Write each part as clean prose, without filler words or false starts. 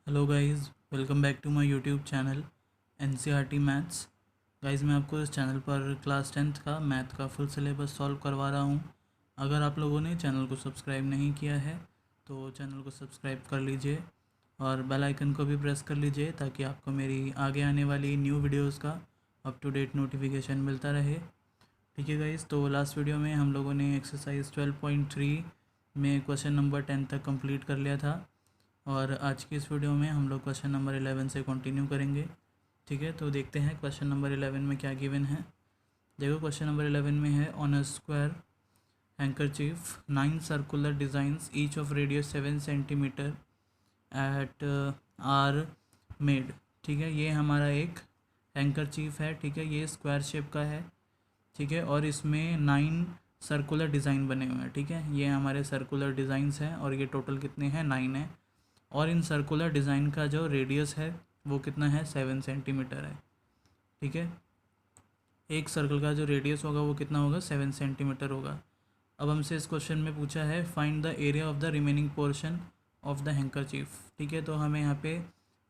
Hello guys, welcome back to my YouTube channel NCERT maths. Guys, मैं आपको इस channel पर क्लास 10th का मैथ का फुल सिलेबस सॉल्व करवा रहा हूं। अगर आप लोगों ने चैनल को सब्सक्राइब नहीं किया है तो चैनल को सब्सक्राइब कर लीजिए और बेल आइकन को भी प्रेस कर लीजिए ताकि आपको मेरी आगे आने वाली न्यू वीडियोज़ का अप टू डेट नोटिफिकेशन मिलता रहे। ठीक है गाइस, तो लास्ट वीडियो में हम लोगों ने एक्सरसाइज 12.3 में क्वेश्चन नंबर 10 तक कंप्लीट कर लिया था और आज की इस वीडियो में हम लोग क्वेश्चन नंबर 11 से कंटिन्यू करेंगे। ठीक है, तो देखते हैं क्वेश्चन नंबर 11 में क्या गिवन है। देखो, क्वेश्चन नंबर 11 में है on a square handkerchief 9 circular designs each of radius 7 centimetre at are made. ठीक है, ये हमारा एक हैंकरचीफ है। ठीक है, ये स्क्वायर शेप का है। ठीक है, और इसमें 9 सर्कुलर डिज़ाइन बने हुए हैं। ठीक है, ये हमारे सर्कुलर डिज़ाइंस हैं और ये टोटल कितने हैं, 9 है। और इन सर्कुलर डिज़ाइन का जो रेडियस है वो कितना है, 7 सेंटीमीटर है। ठीक है, एक सर्कल का जो रेडियस होगा वो कितना होगा, 7 सेंटीमीटर होगा। अब हमसे इस क्वेश्चन में पूछा है find the area of the remaining portion of the handkerchief. ठीक है, तो हमें यहाँ पे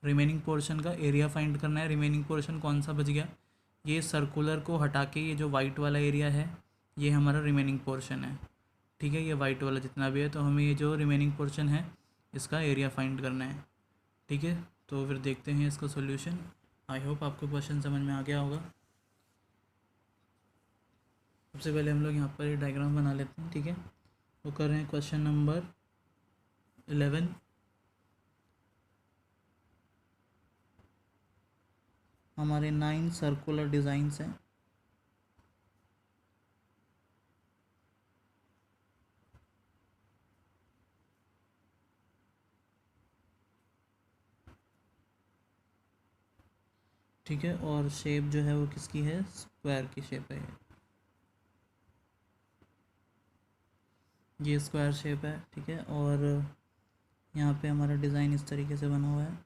रिमेनिंग पोर्शन का एरिया फाइंड करना है। रिमेनिंग पोर्शन कौन सा बच गया, ये सर्कुलर को हटा के ये जो वाइट वाला एरिया है ये हमारा रिमेनिंग पोर्शन है। ठीक है, ये वाइट वाला जितना भी है, तो हमें ये जो रिमेनिंग पोर्शन है इसका एरिया फाइंड करना है। ठीक है, तो फिर देखते हैं इसका सॉल्यूशन। आई होप आपको क्वेश्चन समझ में आ गया होगा। सबसे पहले हम लोग यहाँ पर ये डायग्राम बना लेते हैं। ठीक है, वो कर रहे हैं क्वेश्चन नंबर 11। हमारे 9 सर्कुलर डिज़ाइंस हैं। ठीक है, और शेप जो है वो किसकी है, स्क्वायर की शेप है। ये स्क्वायर शेप है। ठीक है, और यहाँ पे हमारा डिज़ाइन इस तरीके से बना हुआ है।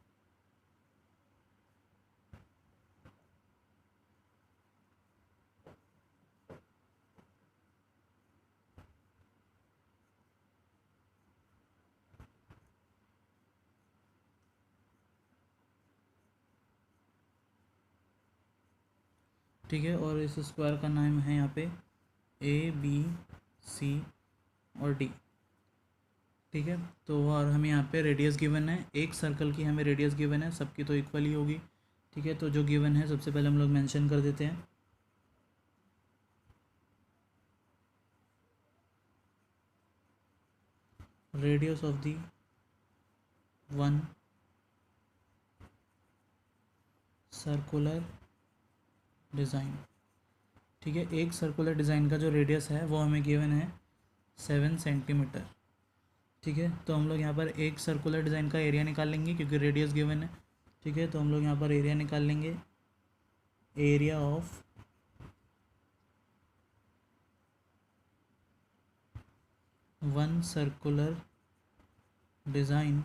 ठीक है, और इस स्क्वायर का नाम है यहाँ पे ABC और D। ठीक है, तो और हमें यहाँ पे रेडियस गिवन है, एक सर्कल की हमें रेडियस गिवन है, सबकी तो इक्वल ही होगी। ठीक है, तो जो गिवन है सबसे पहले हम लोग मेंशन कर देते हैं। Radius of the one circular design. ठीक है, एक सर्कुलर डिज़ाइन का जो रेडियस है वो हमें गिवन है 7 सेंटीमीटर। ठीक है, तो हम लोग यहाँ पर एक सर्कुलर डिज़ाइन का एरिया निकाल लेंगे क्योंकि रेडियस गिवन है। ठीक है, तो हम लोग यहाँ पर एरिया निकाल लेंगे। Area of one circular design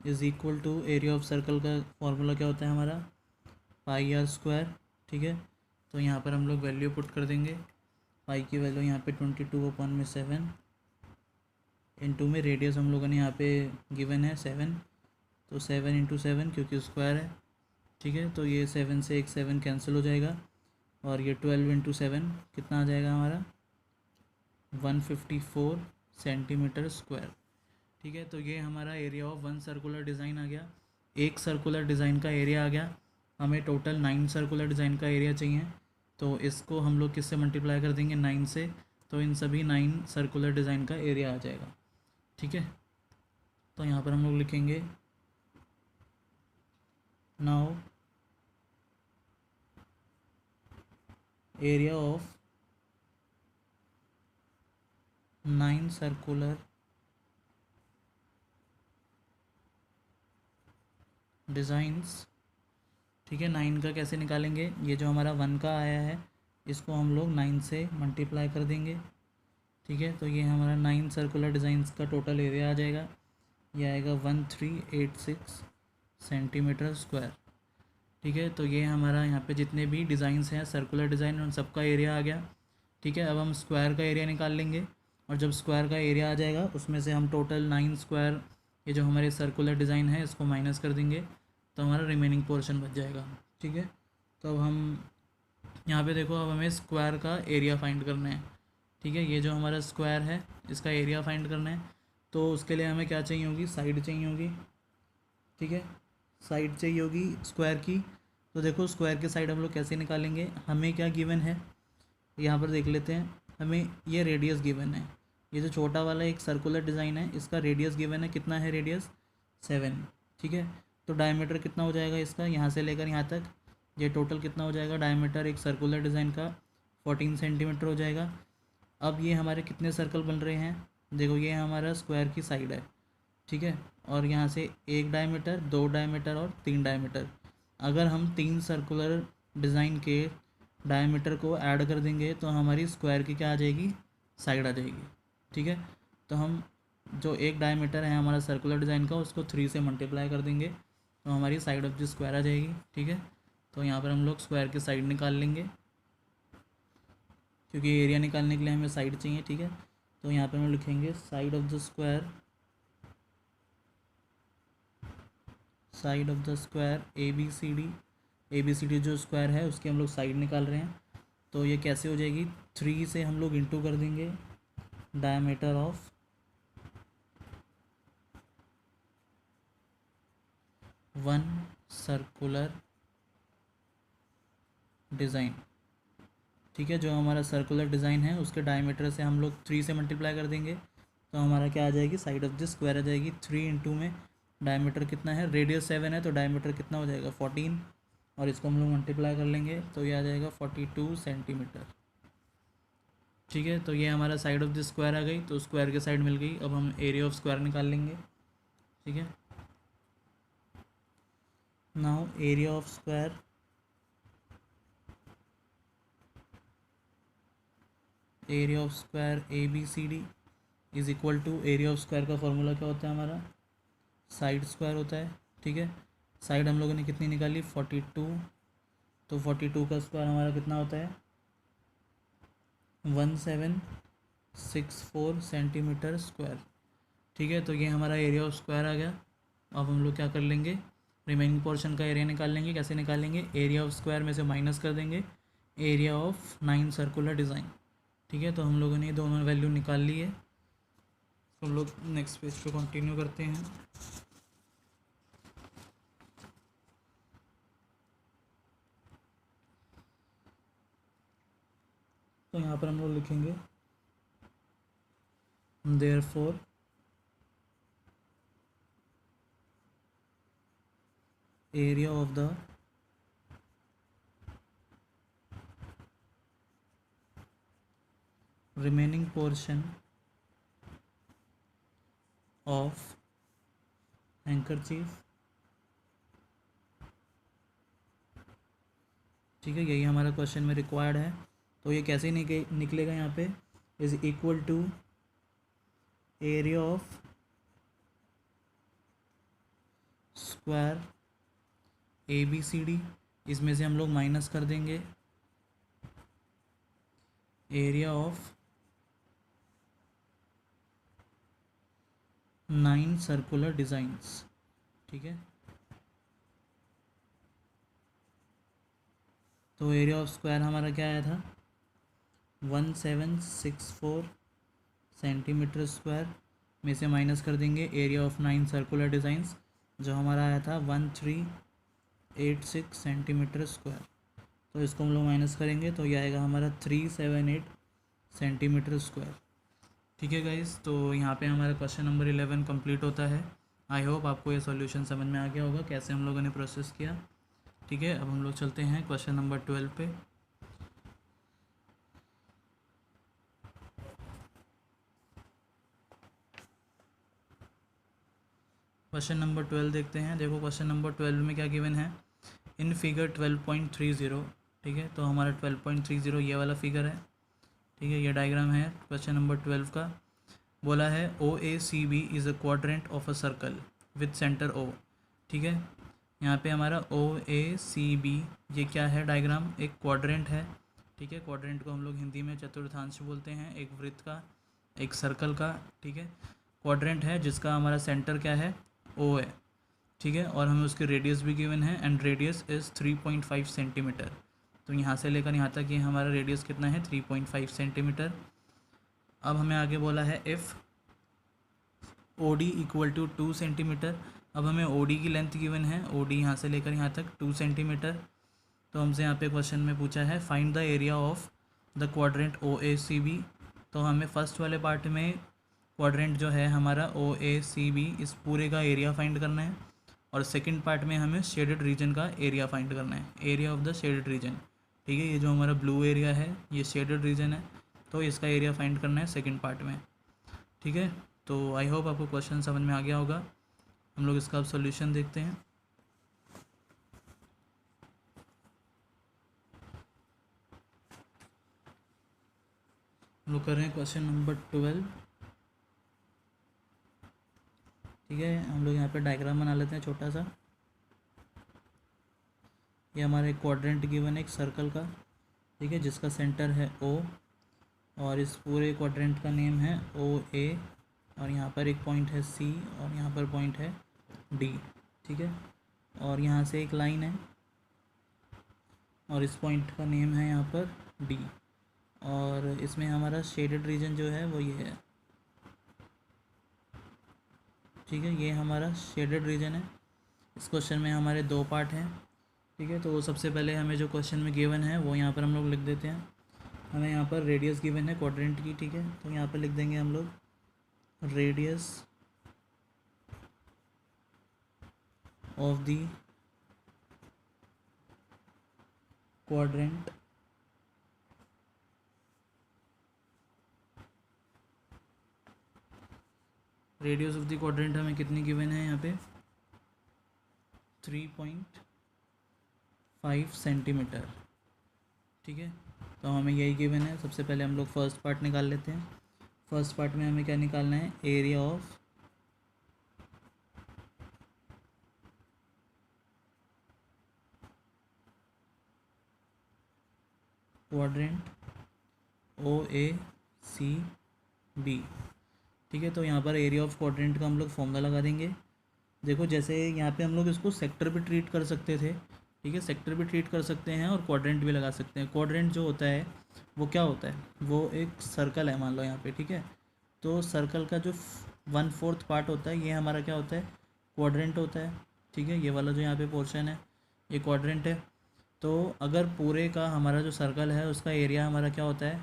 is equal to area of circle का फॉर्मूला क्या होता है हमारा, पाई आर स्क्वायर। ठीक है, तो यहाँ पर हम लोग वैल्यू पुट कर देंगे। पाई की वैल्यू यहाँ पे 22/7 इंटू में रेडियस हम लोगों ने यहाँ पे गिवन है 7, तो 7 इंटू 7 क्योंकि स्क्वायर है। ठीक है, तो ये 7 से एक 7 कैंसिल हो जाएगा और ये 12 इंटू 7 कितना आ जाएगा हमारा, 154 सेंटीमीटर स्क्वायर। ठीक है, तो ये हमारा area of one circular design आ गया। एक सर्कुलर डिज़ाइन का एरिया आ गया। हमें टोटल 9 सर्कुलर डिज़ाइन का एरिया चाहिए, तो इसको हम लोग किससे मल्टीप्लाई कर देंगे, 9 से। तो इन सभी 9 सर्कुलर डिज़ाइन का एरिया आ जाएगा। ठीक है, तो यहाँ पर हम लोग लिखेंगे now area of 9 circular designs. ठीक है, 9 का कैसे निकालेंगे, ये जो हमारा 1 का आया है इसको हम लोग 9 से मल्टीप्लाई कर देंगे। ठीक है, तो ये हमारा 9 सर्कुलर डिज़ाइंस का टोटल एरिया आ जाएगा। ये आएगा 1386 सेंटीमीटर स्क्वायर। ठीक है, तो ये हमारा यहाँ पे जितने भी डिज़ाइंस हैं सर्कुलर डिज़ाइन उन सबका एरिया आ गया। ठीक है, अब हम स्क्वायर का एरिया निकाल लेंगे और जब स्क्वायर का एरिया आ जाएगा उसमें से हम टोटल 9 स्क्वायर ये जो हमारे सर्कुलर डिज़ाइन है इसको माइनस कर देंगे तो हमारा रिमेनिंग पोर्शन बच जाएगा। ठीक है, तो अब हम यहाँ पे देखो, अब हमें स्क्वायर का एरिया फाइंड करना है। ठीक है, ये जो हमारा स्क्वायर है इसका एरिया फाइंड करना है, तो उसके लिए हमें क्या चाहिए होगी, साइड चाहिए होगी। ठीक है, साइड चाहिए होगी स्क्वायर की। तो देखो स्क्वायर की साइड हम लोग कैसे निकालेंगे, हमें क्या गिवन है यहाँ पर देख लेते हैं। हमें ये रेडियस गिवन है, ये जो छोटा वाला एक सर्कुलर डिज़ाइन है इसका रेडियस गिवन है, कितना है रेडियस 7। ठीक है, तो डायमीटर कितना हो जाएगा इसका, यहाँ से लेकर यहाँ तक, ये टोटल कितना हो जाएगा डायमीटर एक सर्कुलर डिज़ाइन का 14 सेंटीमीटर हो जाएगा। अब ये हमारे कितने सर्कल बन रहे हैं, देखो ये हमारा स्क्वायर की साइड है। ठीक है, और यहाँ से 1 डायमीटर, 2 डायमीटर और 3 डायमीटर। अगर हम 3 सर्कुलर डिज़ाइन के डायमीटर को ऐड कर देंगे तो हमारी स्क्वायर की क्या आ जाएगी, साइड आ जाएगी। ठीक है, तो हम जो 1 डायमीटर है हमारा सर्कुलर डिज़ाइन का उसको 3 से मल्टीप्लाई कर देंगे तो हमारी साइड ऑफ द स्क्वायर आ जाएगी। ठीक है, तो यहाँ पर हम लोग स्क्वायर की साइड निकाल लेंगे क्योंकि एरिया निकालने के लिए हमें साइड चाहिए। ठीक है, तो यहाँ पर हम लिखेंगे side of the square, side of the square A B C D जो स्क्वायर है उसकी हम लोग साइड निकाल रहे हैं। तो ये कैसे हो जाएगी, 3 से हम लोग इंटू कर देंगे डायमीटर ऑफ 1 सर्कुलर डिज़ाइन। ठीक है, जो हमारा सर्कुलर डिज़ाइन है उसके डायमीटर से हम लोग 3 से मल्टीप्लाई कर देंगे तो हमारा क्या आ जाएगी, साइड ऑफ द स्क्वायर आ जाएगी। 3 इंटू में डायमीटर कितना है, रेडियस 7 है तो डायमीटर कितना हो जाएगा 14, और इसको हम लोग मल्टीप्लाई कर लेंगे तो ये आ जाएगा 42 सेंटीमीटर। ठीक है, तो ये हमारा साइड ऑफ द स्क्वायर आ गई, तो स्क्वायर की साइड मिल गई। अब हम एरिया ऑफ स्क्वायर निकाल लेंगे। ठीक है, now area of square, area of square A B C D is equal to, area of square का फॉर्मूला क्या होता है हमारा, साइड स्क्वायर होता है। ठीक है, साइड हम लोगों ने कितनी निकाली 42, तो 42 का स्क्वायर हमारा कितना होता है 1764 सेंटीमीटर स्क्वायर। ठीक है, तो ये हमारा एरिया ऑफ स्क्वायर आ गया। अब हम लोग क्या कर लेंगे, रिमेनिंग पोर्शन का एरिया निकाल लेंगे। कैसे निकालेंगे, एरिया ऑफ स्क्वायर में से माइनस कर देंगे एरिया ऑफ 9 सर्कुलर डिज़ाइन। ठीक है, तो हम लोगों ने ये दोनों वैल्यू निकाल ली है। तो हम लोग नेक्स्ट पेज पे कंटिन्यू करते हैं। तो यहाँ पर हम लोग लिखेंगे therefore area of the remaining portion of handkerchief. ठीक है, यही हमारा क्वेश्चन में रिक्वायर्ड है। तो ये कैसे निकलेगा, यहाँ पे is equal to area of square A B C D, इसमें से हम लोग माइनस कर देंगे एरिया ऑफ 9 सर्कुलर डिज़ाइंस। ठीक है, तो एरिया ऑफ स्क्वायर हमारा क्या आया था 1764 सेंटीमीटर स्क्वायर, में से माइनस कर देंगे एरिया ऑफ 9 सर्कुलर डिज़ाइंस जो हमारा आया था 1386 सेंटीमीटर स्क्वायर। तो इसको हम लोग माइनस करेंगे तो ये आएगा हमारा 378 सेंटीमीटर स्क्वायर। ठीक है गाइस, तो यहाँ पे हमारा क्वेश्चन नंबर 11 कंप्लीट होता है। आई होप आपको ये सॉल्यूशन समझ में आ गया होगा कैसे हम लोगों ने प्रोसेस किया। ठीक है, अब हम लोग चलते हैं क्वेश्चन नंबर 12 पे। क्वेश्चन नंबर 12 देखते हैं। देखो क्वेश्चन नंबर 12 में क्या गिवन है, इन फिगर 12.30। ठीक है, तो हमारा 12.30 ये वाला फिगर है। ठीक है, ये डायग्राम है क्वेश्चन नंबर 12 का। बोला है O A C B is a quadrant of a circle with centre O. ठीक है, यहाँ पे हमारा ओ ए सी बी ये क्या है, डायग्राम एक क्वाड्रेंट है। ठीक है, क्वाड्रेंट को हम लोग हिंदी में चतुर्थांश बोलते हैं, एक वृत्त का, एक सर्कल का। ठीक है, क्वाड्रेंट है जिसका हमारा सेंटर क्या है, ओ है, ठीक है, और हमें उसकी रेडियस भी गिवन है एंड रेडियस इज़ 3.5 सेंटीमीटर। तो यहाँ से लेकर यहाँ तक ये हमारा रेडियस कितना है, 3.5 सेंटीमीटर। अब हमें आगे बोला है if O D equal to 2 centimetre. अब हमें ओ डी की लेंथ गिवन है, ओ डी यहाँ से लेकर यहाँ तक 2 सेंटीमीटर। तो हमसे यहाँ पे क्वेश्चन में पूछा है find the area of the quadrant O A C B. तो हमें फर्स्ट वाले पार्ट में क्वाड्रेंट जो है हमारा ओ ए सी बी इस पूरे का एरिया फाइंड करना है, और सेकंड पार्ट में हमें शेडेड रीजन का एरिया फाइंड करना है, area of the shaded region. ठीक है, ये जो हमारा ब्लू एरिया है ये शेडेड रीजन है, तो इसका एरिया फाइंड करना है सेकंड पार्ट में। ठीक है, तो आई होप आपको क्वेश्चन समझ में आ गया होगा। हम लोग इसका अब सॉल्यूशन देखते हैं। हम लोग कर रहे हैं क्वेश्चन नंबर 12। ठीक है, हम लोग यहाँ पे डायग्राम बना लेते हैं छोटा सा। ये हमारा एक क्वाड्रेंट गिवन है एक सर्कल का, ठीक है, जिसका सेंटर है ओ, और इस पूरे क्वाड्रेंट का नेम है ओ ए, और यहाँ पर एक पॉइंट है सी, और यहाँ पर पॉइंट है डी। ठीक है, और यहाँ से एक लाइन है, और इस पॉइंट का नेम है यहाँ पर डी, और इसमें हमारा शेडेड रीजन जो है वो ये है। ठीक है, ये हमारा शेडेड रीजन है। इस क्वेश्चन में हमारे दो पार्ट हैं। ठीक है, तो सबसे पहले हमें जो क्वेश्चन में गिवन है वो यहाँ पर हम लोग लिख देते हैं। हमें यहाँ पर रेडियस गिवन है क्वाड्रेंट की, ठीक है, तो यहाँ पर लिख देंगे हम लोग radius of the quadrant radius of the quadrant हमें कितनी गिवन है यहाँ पे 3.5 सेंटीमीटर। ठीक है, तो हमें यही गिवन है। सबसे पहले हम लोग फर्स्ट पार्ट निकाल लेते हैं। फर्स्ट पार्ट में हमें क्या निकालना है, area of quadrant O A C B. ठीक है, तो यहाँ पर एरिया ऑफ क्वाड्रेंट का हम लोग फॉर्मूला लगा देंगे। देखो, जैसे यहाँ पे हम लोग इसको सेक्टर भी ट्रीट कर सकते थे। ठीक है, सेक्टर भी ट्रीट कर सकते हैं और क्वाड्रेंट भी लगा सकते हैं। क्वाड्रेंट जो होता है वो क्या होता है, वो एक सर्कल है मान लो यहाँ पे। ठीक है, तो सर्कल का जो 1/4 पार्ट होता है ये हमारा क्या होता है, क्वाड्रेंट होता है। ठीक है, ये वाला जो यहाँ पे पोर्शन है ये क्वाड्रेंट है। तो अगर पूरे का हमारा जो सर्कल है उसका एरिया हमारा क्या होता है,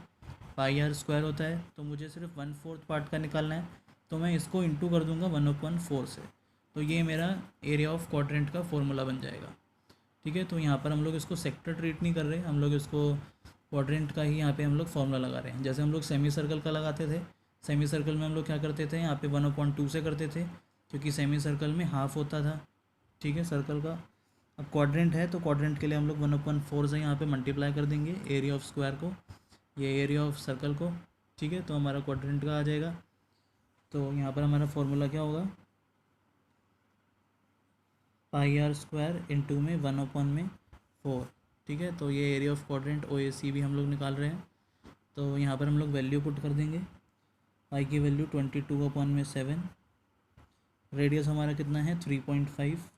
पाई आर स्क्वायर होता है, तो मुझे सिर्फ 1/4 पार्ट का निकालना है, तो मैं इसको इंटू कर दूंगा 1/4 से, तो ये मेरा एरिया ऑफ क्वाड्रेंट का फॉर्मूला बन जाएगा। ठीक है, तो यहाँ पर हम लोग इसको सेक्टर ट्रीट नहीं कर रहे, हम लोग इसको क्वाड्रेंट का ही यहाँ पे हम लोग फॉर्मूला लगा रहे हैं। जैसे हम लोग सेमी सर्कल का लगाते थे, सेमी सर्कल में हम लोग क्या करते थे, यहाँ पे 1/2 से करते थे, क्योंकि सेमी सर्कल में हाफ होता था। ठीक है, सर्कल का। अब क्वाड्रेंट है तो क्वाड्रेंट के लिए हम लोग 1/4 से यहाँ पे मल्टीप्लाई कर देंगे एरिया ऑफ स्क्वायर को, ये एरिया ऑफ सर्कल को। ठीक है, तो हमारा क्वाड्रेंट का आ जाएगा। तो यहाँ पर हमारा फॉर्मूला क्या होगा, पाई आर स्क्वायर इंटू में 1/4। ठीक है, तो ये area of quadrant O A सी भी हम लोग निकाल रहे हैं। तो यहाँ पर हम लोग वैल्यू पुट कर देंगे। पाई की वैल्यू 22/7। रेडियस हमारा कितना है 3.5,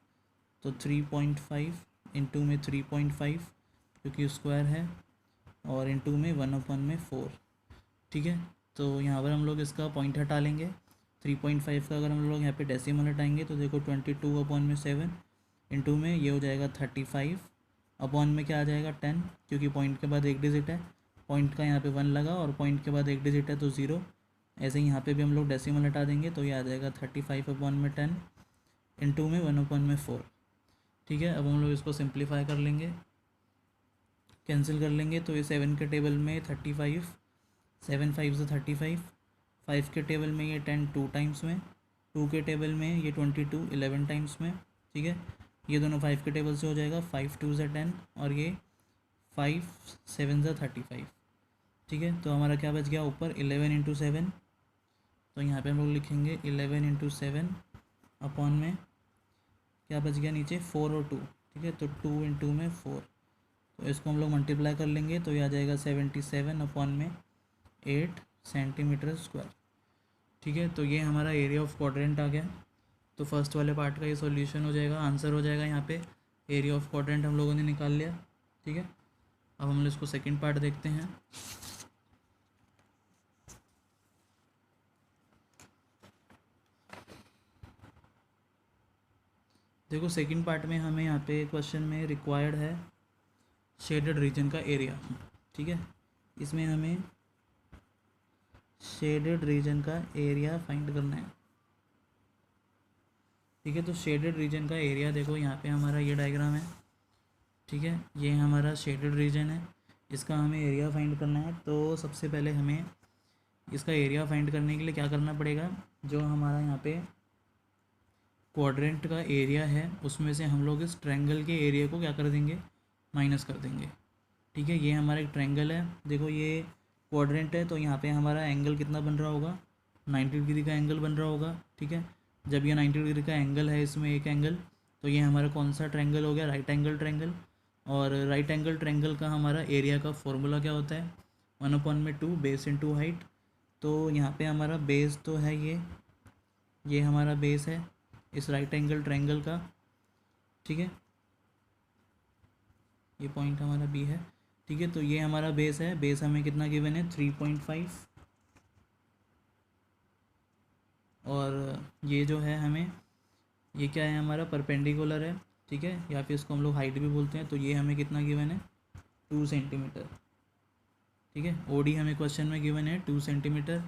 तो 3.5 इंटू में 3.5 क्योंकि स्क्वायर है, और इंटू में 1/4। ठीक है, तो यहाँ पर हम लोग इसका पॉइंट हटा लेंगे। 3.5 का अगर हम लोग यहाँ पे डेसिमल हटाएंगे तो देखो 22/7 इंटू में ये हो जाएगा 35, अपॉन में क्या आ जाएगा 10, क्योंकि पॉइंट के बाद एक डिजिट है, पॉइंट का यहाँ पे 1 लगा और पॉइंट के बाद एक डिजिट है तो 0। ऐसे ही यहाँ पे भी हम लोग डेसिमल हटा देंगे तो ये आ जाएगा 35/10 इंटू में 1/4। ठीक है, अब हम लोग इसको सिंप्लीफाई कर लेंगे, कैंसिल कर लेंगे, तो ये 7 के टेबल में 35, 7 5 से 35, 5 के टेबल में ये 10 2 टाइम्स में, 2 के टेबल में ये 22 11 टाइम्स में। ठीक है, ये दोनों 5 के टेबल से हो जाएगा, 5 2 से 10 और ये 5 7 से 35। ठीक है, तो हमारा क्या बच गया ऊपर 11 इंटू 7, तो यहाँ पे हम लोग लिखेंगे 11 इंटू 7 अपॉन में क्या बच गया नीचे 4 और 2। ठीक है, तो 2 इंटू में 4, तो इसको हम लोग मल्टीप्लाई कर लेंगे तो ये आ जाएगा 77 अपॉन में 8 सेंटीमीटर स्क्वायर। ठीक है, तो ये हमारा एरिया ऑफ क्वाड्रेंट आ गया। तो फर्स्ट वाले पार्ट का ये सॉल्यूशन हो जाएगा, आंसर हो जाएगा यहाँ पे। एरिया ऑफ क्वाड्रेंट हम लोगों ने निकाल लिया। ठीक है, अब हम लोग इसको सेकंड पार्ट देखते हैं। देखो सेकंड पार्ट में हमें यहाँ पे क्वेश्चन में रिक्वायर्ड है शेडेड रीजन का एरिया। ठीक है, इसमें हमें शेडेड रीजन का एरिया फाइंड करना है। ठीक है, तो शेडेड रीजन का एरिया देखो यहाँ पे हमारा ये डायग्राम है। ठीक है, ये हमारा शेडेड रीजन है, इसका हमें एरिया फाइंड करना है। तो सबसे पहले हमें इसका एरिया फाइंड करने के लिए क्या करना पड़ेगा, जो हमारा यहाँ पे क्वाड्रेंट का एरिया है उसमें से हम लोग इस ट्रायंगल के एरिया को क्या कर देंगे, माइनस कर देंगे। ठीक है, ये हमारा एक ट्रायंगल है, देखो ये क्वाड्रेंट है, तो यहाँ पे हमारा एंगल कितना बन रहा होगा, 90 डिग्री का एंगल बन रहा होगा। ठीक है, जब ये 90 डिग्री का एंगल है इसमें एक एंगल, तो ये हमारा कौन सा ट्रायंगल हो गया, राइट एंगल ट्रायंगल। और राइट एंगल ट्रायंगल का हमारा एरिया का फॉर्मूला क्या होता है, 1/2 बेस इंटू हाइट। तो यहाँ पे हमारा बेस तो है ये हमारा बेस है इस राइट एंगल ट्रायंगल का। ठीक है, ये पॉइंट हमारा बी है। ठीक है, तो ये हमारा बेस है, बेस हमें कितना गिवन है, 3.5। और ये जो है हमें, ये क्या है हमारा परपेंडिकुलर है। ठीक है, या फिर इसको हम लोग हाइट भी बोलते हैं। तो ये हमें कितना गिवन है, 2 सेंटीमीटर। ठीक है, ओडी हमें क्वेश्चन में गिवन है 2 सेंटीमीटर।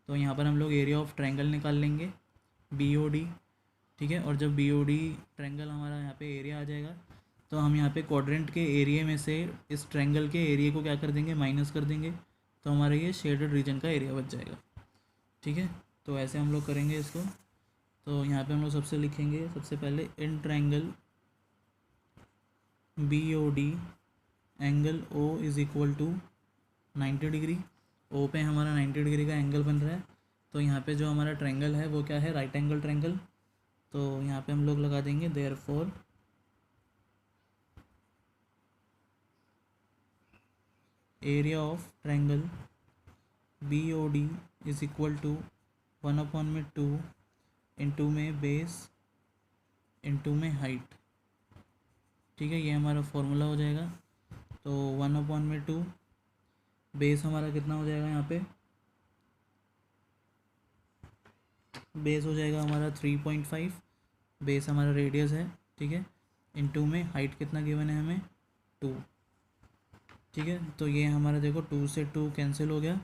तो यहाँ पर हम लोग एरिया ऑफ ट्रायंगल निकाल लेंगे, BOD। ठीक है, और जब BOD ट्रायंगल हमारा यहाँ पे एरिया आ जाएगा, तो हम यहाँ पे क्वाड्रेंट के एरिया में से इस ट्रायंगल के एरिया को क्या कर देंगे, माइनस कर देंगे। तो हमारा ये शेडेड रीजन का एरिया बच जाएगा। ठीक है, तो ऐसे हम लोग करेंगे इसको। तो यहाँ पे हम लोग सबसे लिखेंगे, सबसे पहले in triangle BOD angle O is equal to 90 degree. O पे हमारा 90 डिग्री का एंगल बन रहा है। तो यहाँ पे जो हमारा ट्रायंगल है वो क्या है, राइट एंगल ट्रायंगल। तो यहाँ पे हम लोग लगा देंगे therefore area of triangle BOD is equal to 1/2 into में बेस इंटू में हाइट। ठीक है, ये हमारा फॉर्मूला हो जाएगा। तो 1/2 बेस हमारा कितना हो जाएगा, यहाँ पे बेस हो जाएगा हमारा 3.5, बेस हमारा रेडियस है। ठीक है, इंटू में हाइट कितना गिवन है हमें, 2। ठीक है, तो ये हमारा देखो 2 से 2 कैंसिल हो गया,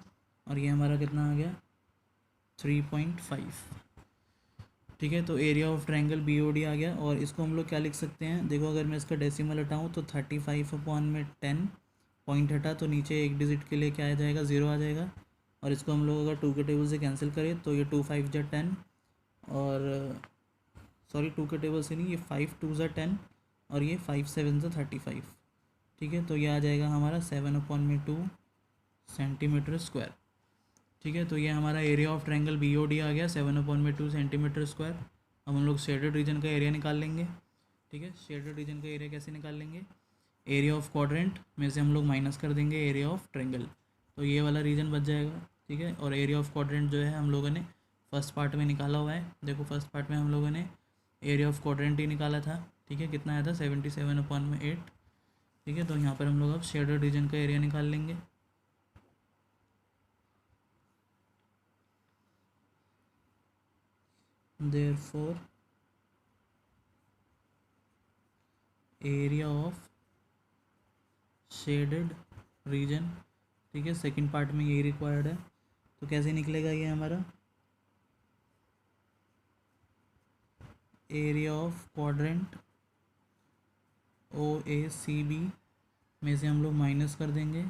और ये हमारा कितना आ गया, 3.5। ठीक है, तो एरिया ऑफ ट्रायंगल BOD आ गया। और इसको हम लोग क्या लिख सकते हैं, देखो अगर मैं इसका डेसिमल हटाऊँ तो 35/10 पॉइंट हटा तो नीचे एक डिजिट के लिए क्या आ जाएगा, 0 आ जाएगा। और इसको हम लोग अगर 2 के टेबल से कैंसिल करें तो ये 2 5 जा 10, और सॉरी 2 के टेबल से नहीं, ये 5 2 जा 10, और ये 5 7 जा 35। ठीक है, तो ये आ जाएगा हमारा 7/2 सेंटीमीटर स्क्वायर। ठीक है, तो ये हमारा एरिया ऑफ ट्रायंगल BOD आ गया 7/2 सेंटीमीटर स्क्वायर। अब हम लोग शेडेड रीजन का एरिया निकाल लेंगे। ठीक है, शेडेड रीजन का एरिया कैसे निकाल लेंगे, एरिया ऑफ क्वाड्रेंट में से हम लोग माइनस कर देंगे एरिया ऑफ ट्रायंगल, तो ये वाला रीजन बच जाएगा। ठीक है, और एरिया ऑफ क्वाड्रेंट जो है हम लोगों ने फर्स्ट पार्ट में निकाला हुआ है। देखो फर्स्ट पार्ट में हम लोगों ने एरिया ऑफ क्वाड्रेंट ही निकाला था। ठीक है, कितना आया था, 77/8। ठीक है, तो यहाँ पर हम लोग अब शेडेड रीजन का एरिया निकाल लेंगे। Therefore area of shaded region, ठीक है, सेकंड पार्ट में यही रिक्वायर्ड है। तो कैसे निकलेगा ये हमारा, एरिया ऑफ क्वाड्रेंट OACB में से हम लोग माइनस कर देंगे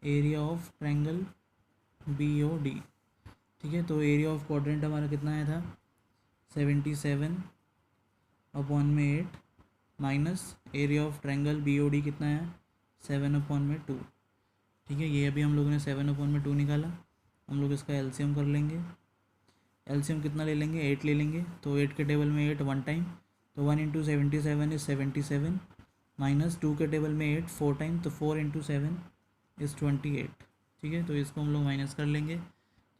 एरिया ऑफ ट्रायंगल BOD। ठीक है, तो एरिया ऑफ क्वाड्रेंट हमारा कितना आया था, 77/8 minus area of triangle BOD कितना है, 7/2। ठीक है, ये अभी हम लोगों ने 7/2 निकाला। हम लोग इसका LCM कर लेंगे। LCM कितना ले लेंगे, 8 ले लेंगे। तो 8 के टेबल में 8 1 टाइम, तो 1 × 77 इज़ 77, माइनस 2 के टेबल में 8 4 टाइम, तो 4 × 7 इज़ 28। ठीक है, तो इसको हम लोग माइनस कर लेंगे।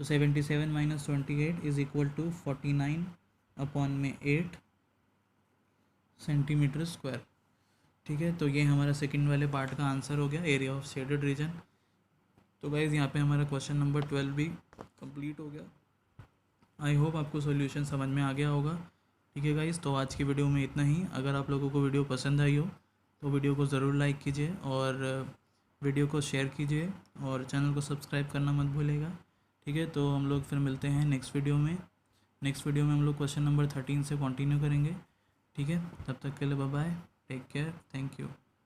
तो 77 minus 28 is equal to 49/8 centimetre square. ठीक है, तो ये हमारा सेकंड वाले पार्ट का आंसर हो गया, एरिया ऑफ शेडेड रीजन। तो गाइज़ यहाँ पे हमारा क्वेश्चन नंबर 12 भी कंप्लीट हो गया। आई होप आपको सॉल्यूशन समझ में आ गया होगा। ठीक है गाइज़, तो आज की वीडियो में इतना ही। अगर आप लोगों को वीडियो पसंद आई हो तो वीडियो को ज़रूर लाइक कीजिए और वीडियो को शेयर कीजिए और चैनल को सब्सक्राइब करना मत भूलिएगा। ठीक है, तो हम लोग फिर मिलते हैं नेक्स्ट वीडियो में। नेक्स्ट वीडियो में हम लोग क्वेश्चन नंबर 13 से कंटिन्यू करेंगे। ठीक है, तब तक के लिए bye bye, take care, thank you.